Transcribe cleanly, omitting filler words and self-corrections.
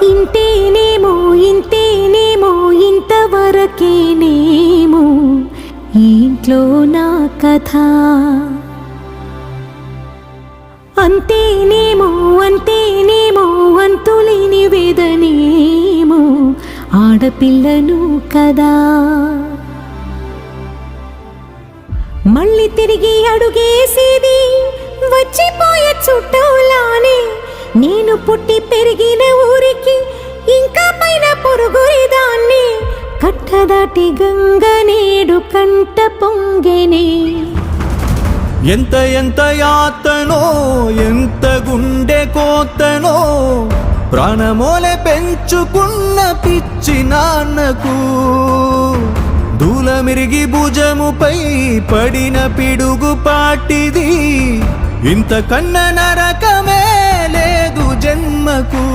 ఇంతేనేమో ఇంతేనేమో ఇంతవరకేనేమో ఈ ఇంట్లో నా కథ. అంతేనేమో అంతేనేమో అంతులేని వేదనేమో ఆడపిల్లను కదా. మళ్ళీ తిరిగి అడుగేసేది వచ్చిపోయే చుట్టూలానే. నేను పుట్టి పెరిగిన ఊరికి ఇంకా పైన పొరుగురిదాన్ని. కట్టదాటి గంగ నేడు కంట పొంగెనే. ఎంత ఎంత యాతనో ఎంత గుండె కోతనో ప్రాణమోలే పెంచుకున్న పిచ్చి నాన్నకు. దూలమిరిగి భుజముపై పడిన పిడుగు పాటిది. ఇంతకన్నా నరకమే లేదు జన్మకు.